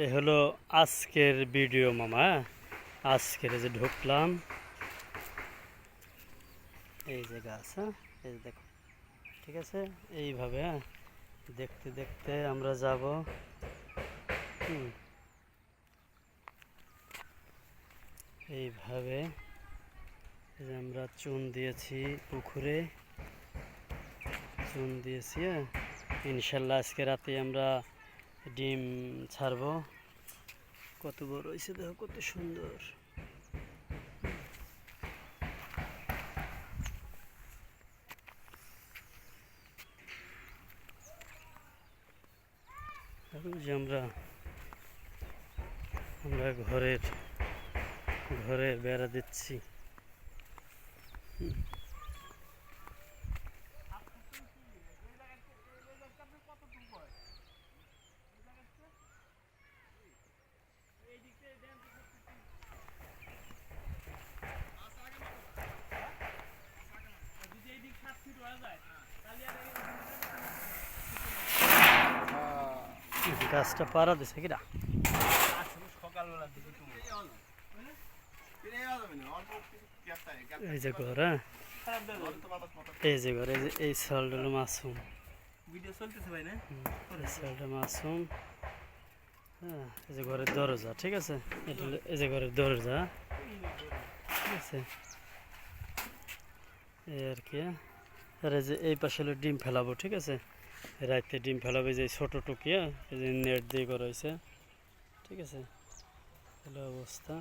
এ হলো আজকের ভিডিও মামা। আজকের যে ঢুকলাম, এই যে গাছ, এই যে দেখো, ঠিক আছে। এইভাবে দেখতে দেখতে আমরা যাব। এইভাবে যে আমরা চুন দিয়েছি, পুকুরে চুন দিয়েছি। ইনশাল্লাহ আজকে রাতে আমরা ডিম ছাড়বো। কত বড় হয়েছে দেখো, কত সুন্দর। যে আমরা ঘরে বেড়া দিচ্ছি। গাছটা পাড়া দিছে কিরা? এই যে ঘর, এই যে ঘর, এই সালটা হলো মাসুম। এই সালটা মাসুম। হ্যাঁ, এই যে ঘরের দরজা, ঠিক আছে। এই যে ঘরের দরজা, ঠিক আছে। এই আর কি। আর এই যে এই পাশে হলো ডিম ফেলাবো, ঠিক আছে। রাতে ডিম ফেলাবে, যে ছোট টুকিয়া, এই যে নেট দিয়ে করা হয়েছে, ঠিক আছে। হলো অবস্থা।